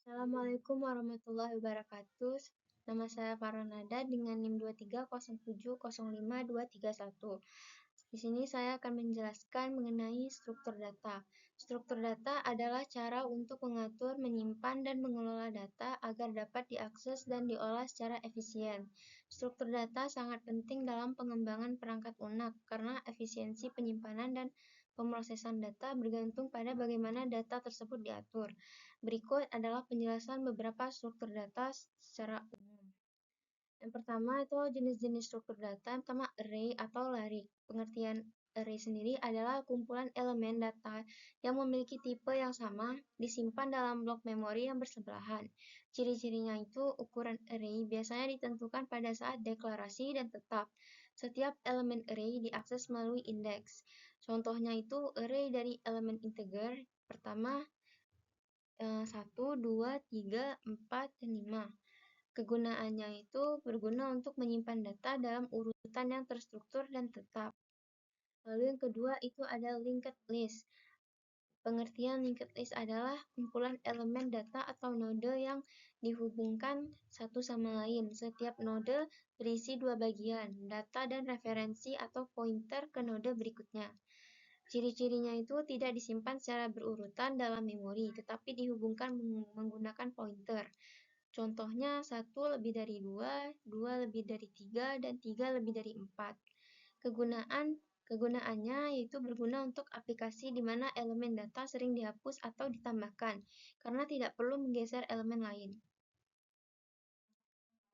Assalamualaikum warahmatullahi wabarakatuh. Nama saya Farhanada dengan NIM 230705231. Di sini saya akan menjelaskan mengenai struktur data. Struktur data adalah cara untuk mengatur, menyimpan, dan mengelola data agar dapat diakses dan diolah secara efisien. Struktur data sangat penting dalam pengembangan perangkat lunak karena efisiensi penyimpanan dan pemrosesan data bergantung pada bagaimana data tersebut diatur. Berikut adalah penjelasan beberapa struktur data secara umum. Yang pertama itu jenis-jenis struktur data. Yang pertama array atau larik. Pengertian array sendiri adalah kumpulan elemen data yang memiliki tipe yang sama disimpan dalam blok memori yang bersebelahan. Ciri-cirinya itu ukuran array biasanya ditentukan pada saat deklarasi dan tetap. Setiap elemen array diakses melalui indeks. Contohnya itu array dari elemen integer. Pertama 1, 2, 3, 4, dan 5. Kegunaannya itu berguna untuk menyimpan data dalam urutan yang terstruktur dan tetap. Lalu yang kedua itu ada linked list. Pengertian linked list adalah kumpulan elemen data atau node yang dihubungkan satu sama lain. Setiap node berisi dua bagian, data dan referensi atau pointer ke node berikutnya. Ciri-cirinya itu tidak disimpan secara berurutan dalam memori, tetapi dihubungkan menggunakan pointer. Contohnya 1 lebih dari 2, 2 lebih dari 3, dan 3 lebih dari 4. Kegunaannya yaitu berguna untuk aplikasi di mana elemen data sering dihapus atau ditambahkan, karena tidak perlu menggeser elemen lain.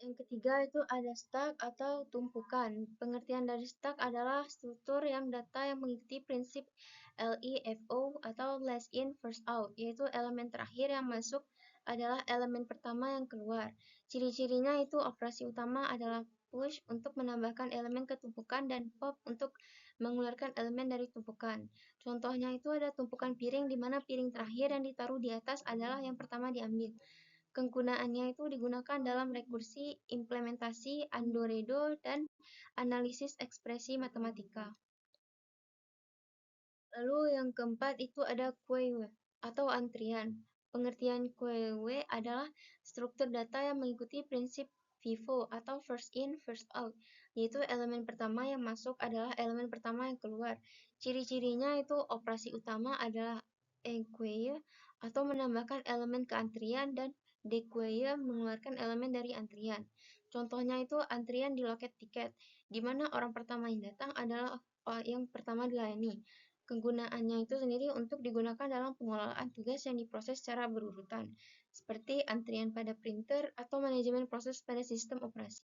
Yang ketiga itu ada stack atau tumpukan. Pengertian dari stack adalah struktur yang data yang mengikuti prinsip LIFO atau last in first out, yaitu elemen terakhir yang masuk adalah elemen pertama yang keluar. Ciri-cirinya itu operasi utama adalah push untuk menambahkan elemen ke tumpukan dan pop untuk mengeluarkan elemen dari tumpukan. Contohnya itu ada tumpukan piring di mana piring terakhir yang ditaruh di atas adalah yang pertama diambil. Kegunaannya itu digunakan dalam rekursi, implementasi, Andoredo, dan analisis ekspresi matematika. Lalu yang keempat itu ada queue atau antrian. Pengertian queue adalah struktur data yang mengikuti prinsip FIFO atau first in, first out, yaitu elemen pertama yang masuk adalah elemen pertama yang keluar. Ciri-cirinya itu operasi utama adalah enqueue atau menambahkan elemen ke antrian dan dequeue mengeluarkan elemen dari antrian. Contohnya itu antrian di loket tiket, di mana orang pertama yang datang adalah yang pertama dilayani. Kegunaannya itu sendiri untuk digunakan dalam pengelolaan tugas yang diproses secara berurutan, seperti antrian pada printer atau manajemen proses pada sistem operasi.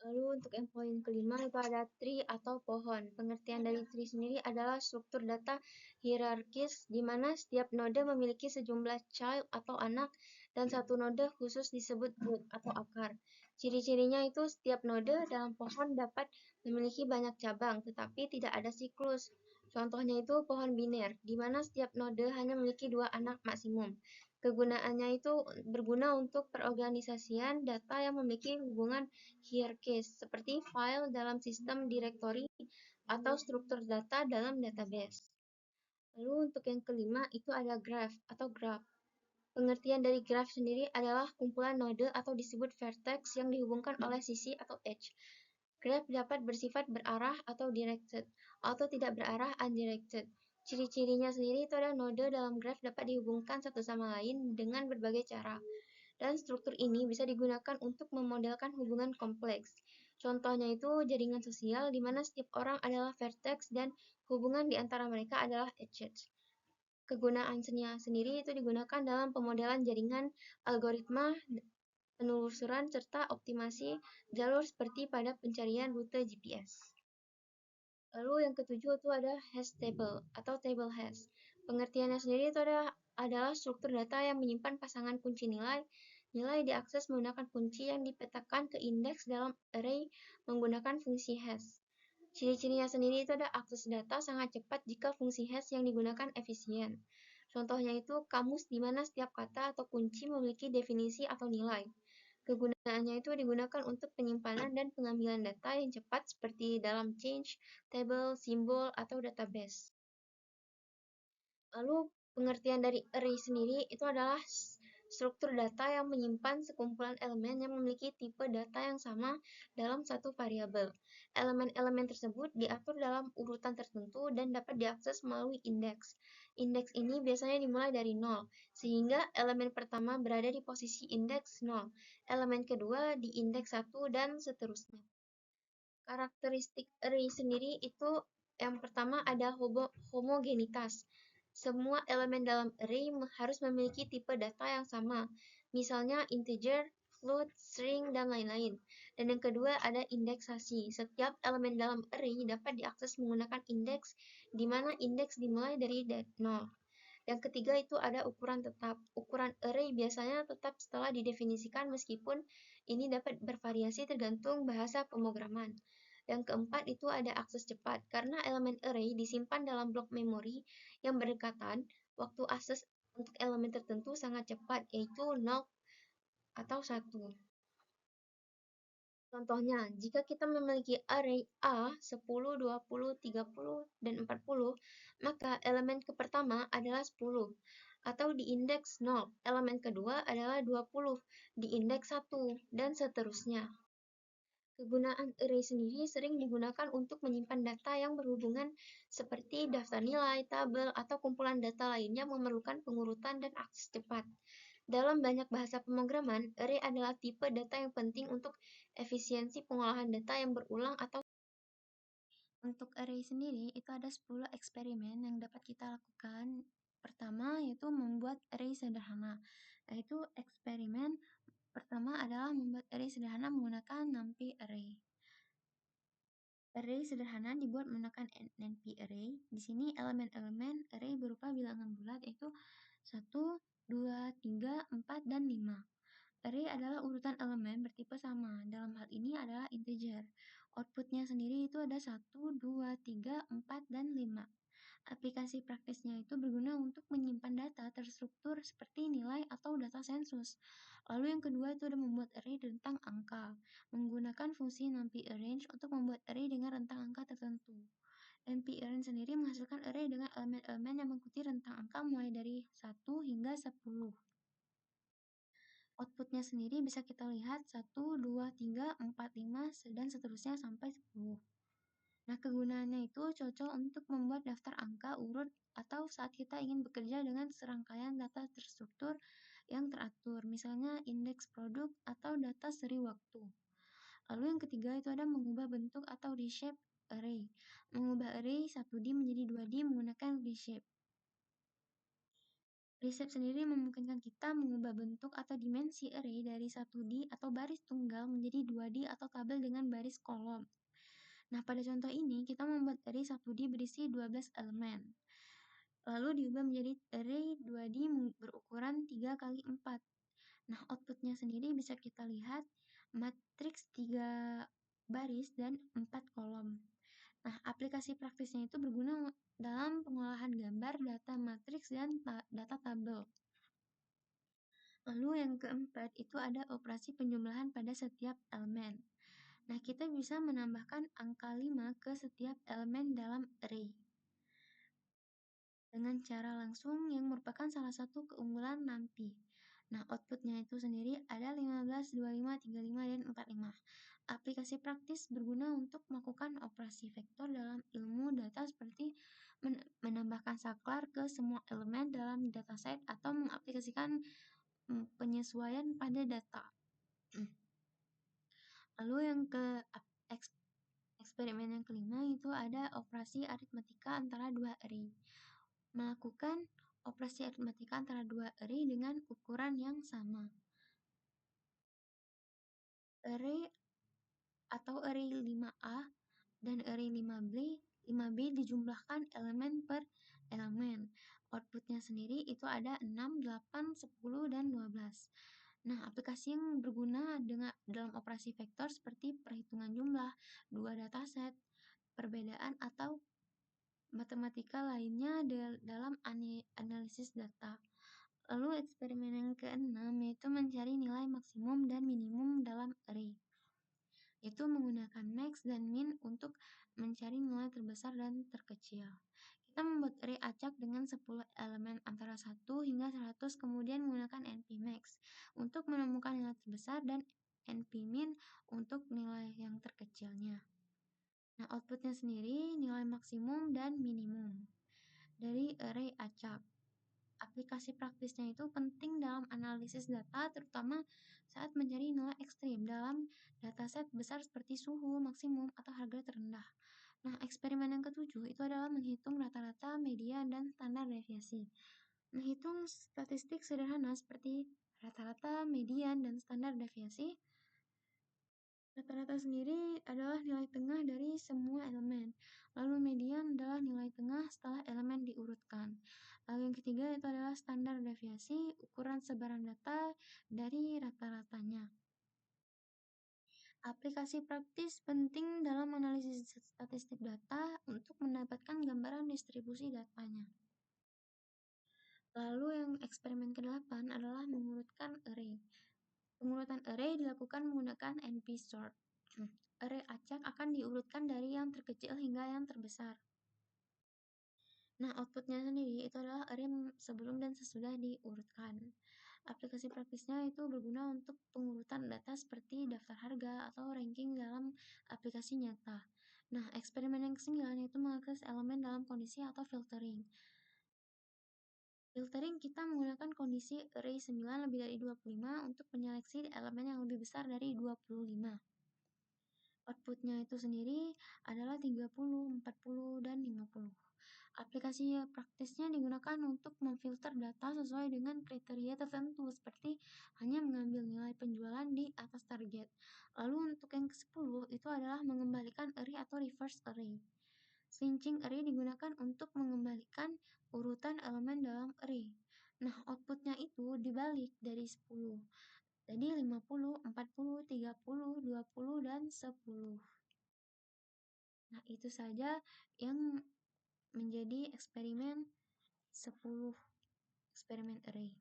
Lalu untuk yang poin kelima itu ada tree atau pohon. Pengertian dari tree sendiri adalah struktur data hierarkis di mana setiap node memiliki sejumlah child atau anak dan satu node khusus disebut root atau akar. Ciri-cirinya itu setiap node dalam pohon dapat memiliki banyak cabang tetapi tidak ada siklus. Contohnya itu pohon biner, di mana setiap node hanya memiliki 2 anak maksimum. Kegunaannya itu berguna untuk perorganisasian data yang memiliki hubungan hierarkis, seperti file dalam sistem direktori atau struktur data dalam database. Lalu untuk yang kelima itu ada graph atau graph. Pengertian dari graph sendiri adalah kumpulan node atau disebut vertex yang dihubungkan oleh sisi atau edge. Graph dapat bersifat berarah atau directed, atau tidak berarah undirected. Ciri-cirinya sendiri itu adalah node dalam graph dapat dihubungkan satu sama lain dengan berbagai cara. Dan struktur ini bisa digunakan untuk memodelkan hubungan kompleks. Contohnya itu jaringan sosial di mana setiap orang adalah vertex dan hubungan di antara mereka adalah edges. Kegunaan sendiri itu digunakan dalam pemodelan jaringan, algoritma, penelusuran, serta optimasi jalur seperti pada pencarian rute GPS. Lalu yang ketujuh itu ada hash table atau table hash. Pengertiannya sendiri itu adalah struktur data yang menyimpan pasangan kunci nilai. Nilai diakses menggunakan kunci yang dipetakan ke indeks dalam array menggunakan fungsi hash. Ciri-cirinya sendiri itu ada akses data sangat cepat jika fungsi hash yang digunakan efisien. Contohnya itu kamus di mana setiap kata atau kunci memiliki definisi atau nilai. Kegunaannya itu digunakan untuk penyimpanan dan pengambilan data yang cepat seperti dalam change, table, simbol, atau database. Lalu pengertian dari array sendiri itu adalah struktur data yang menyimpan sekumpulan elemen yang memiliki tipe data yang sama dalam satu variabel. Elemen-elemen tersebut diatur dalam urutan tertentu dan dapat diakses melalui indeks. Indeks ini biasanya dimulai dari 0, sehingga elemen pertama berada di posisi indeks 0, elemen kedua di indeks 1, dan seterusnya. Karakteristik array sendiri itu yang pertama ada homogenitas. Semua elemen dalam array harus memiliki tipe data yang sama, misalnya integer, float, string, dan lain-lain. Dan yang kedua ada indeksasi. Setiap elemen dalam array dapat diakses menggunakan indeks, di mana indeks dimulai dari 0. Yang ketiga itu ada ukuran tetap. Ukuran array biasanya tetap setelah didefinisikan meskipun ini dapat bervariasi tergantung bahasa pemrograman. Yang keempat itu ada akses cepat. Karena elemen array disimpan dalam blok memori yang berdekatan, waktu akses untuk elemen tertentu sangat cepat, yaitu 0 atau 1. Contohnya, jika kita memiliki array A 10, 20, 30, dan 40, maka elemen pertama adalah 10, atau di indeks 0. Elemen kedua adalah 20, di indeks 1, dan seterusnya. Kegunaan array sendiri sering digunakan untuk menyimpan data yang berhubungan seperti daftar nilai, tabel, atau kumpulan data lainnya memerlukan pengurutan dan akses cepat. Dalam banyak bahasa pemrograman, array adalah tipe data yang penting untuk efisiensi pengolahan data yang berulang atau. Untuk array sendiri, itu ada 10 eksperimen yang dapat kita lakukan. Pertama, yaitu membuat array sederhana. Yaitu eksperimen pertama adalah membuat array sederhana menggunakan NumPy array. Array sederhana dibuat menggunakan NumPy array. Di sini elemen-elemen array berupa bilangan bulat, yaitu 1, 2, 3, 4, dan 5. Array adalah urutan elemen bertipe sama. Dalam hal ini adalah integer. Outputnya sendiri itu ada 1, 2, 3, 4, dan 5. Aplikasi praktisnya itu berguna untuk menyimpan data terstruktur seperti nilai atau data sensus. Lalu yang kedua itu ada membuat array rentang angka. Menggunakan fungsi NumPy-arrange untuk membuat array dengan rentang angka tertentu. NumPy-arrange sendiri menghasilkan array dengan elemen-elemen yang mengikuti rentang angka mulai dari 1 hingga 10. Outputnya sendiri bisa kita lihat 1, 2, 3, 4, 5, dan seterusnya sampai 10. Nah, kegunaannya itu cocok untuk membuat daftar angka urut atau saat kita ingin bekerja dengan serangkaian data terstruktur yang teratur, misalnya indeks produk atau data seri waktu. Lalu yang ketiga itu ada mengubah bentuk atau reshape array. Mengubah array 1D menjadi 2D menggunakan reshape. Reshape sendiri memungkinkan kita mengubah bentuk atau dimensi array dari 1D atau baris tunggal menjadi 2D atau tabel dengan baris kolom. Nah, pada contoh ini, kita membuat array 1D berisi 12 elemen. Lalu diubah menjadi array 2D berukuran 3 kali 4. Nah, outputnya sendiri bisa kita lihat matriks 3 baris dan 4 kolom. Nah, aplikasi praktisnya itu berguna dalam pengolahan gambar, data matriks, dan data tabel. Lalu yang keempat itu ada operasi penjumlahan pada setiap elemen. Nah, kita bisa menambahkan angka 5 ke setiap elemen dalam array dengan cara langsung yang merupakan salah satu keunggulan NumPy. Nah, outputnya itu sendiri ada 15, 25, 35, dan 45. Aplikasi praktis berguna untuk melakukan operasi vektor dalam ilmu data seperti menambahkan saklar ke semua elemen dalam dataset atau mengaplikasikan penyesuaian pada data. Lalu yang eksperimen yang kelima itu ada operasi aritmatika antara dua array. Melakukan operasi aritmatika antara dua array dengan ukuran yang sama. Array atau array 5A dan array 5B dijumlahkan elemen per elemen. Outputnya sendiri itu ada 6, 8, 10, dan 12. Nah, aplikasi yang berguna dalam operasi vektor seperti perhitungan jumlah, dua dataset, perbedaan, atau matematika lainnya dalam analisis data. Lalu eksperimen yang keenam yaitu mencari nilai maksimum dan minimum dalam array, yaitu menggunakan max dan min untuk mencari nilai terbesar dan terkecil. Kita membuat array acak dengan 10 elemen antara 1 hingga 100 kemudian menggunakan npmax. untuk menemukan nilai terbesar dan NP-min untuk nilai yang terkecilnya. Nah, outputnya sendiri nilai maksimum dan minimum dari array acak. Aplikasi praktisnya itu penting dalam analisis data, terutama saat mencari nilai ekstrim dalam dataset besar seperti suhu maksimum atau harga terendah. Nah, eksperimen yang ketujuh itu adalah menghitung rata-rata, median, dan standar deviasi. Menghitung statistik sederhana seperti rata-rata, median, dan standar deviasi. Rata-rata sendiri adalah nilai tengah dari semua elemen. Lalu median adalah nilai tengah setelah elemen diurutkan. Lalu yang ketiga itu adalah standar deviasi, ukuran sebaran data dari rata-ratanya. Aplikasi praktis penting dalam analisis statistik data untuk mendapatkan gambaran distribusi datanya. Lalu yang eksperimen ke-8 adalah mengurutkan array. Pengurutan array dilakukan menggunakan NP-sort. Array acak akan diurutkan dari yang terkecil hingga yang terbesar. Nah, outputnya sendiri itu adalah array sebelum dan sesudah diurutkan. Aplikasi praktisnya itu berguna untuk pengurutan data seperti daftar harga atau ranking dalam aplikasi nyata. Nah, eksperimen yang ke-9 itu mengakses elemen dalam kondisi atau filtering. Filtering kita menggunakan kondisi array 9 lebih dari 25 untuk menyeleksi elemen yang lebih besar dari 25. Outputnya itu sendiri adalah 30, 40, dan 50. Aplikasi praktisnya digunakan untuk memfilter data sesuai dengan kriteria tertentu, seperti hanya mengambil nilai penjualan di atas target. Lalu untuk yang ke-10 itu adalah mengembalikan array atau reverse array. Switching array digunakan untuk mengembalikan urutan elemen dalam array. Nah, outputnya itu dibalik dari 10. Jadi 50, 40, 30, 20, dan 10. Nah, itu saja yang menjadi eksperimen 10 eksperimen array.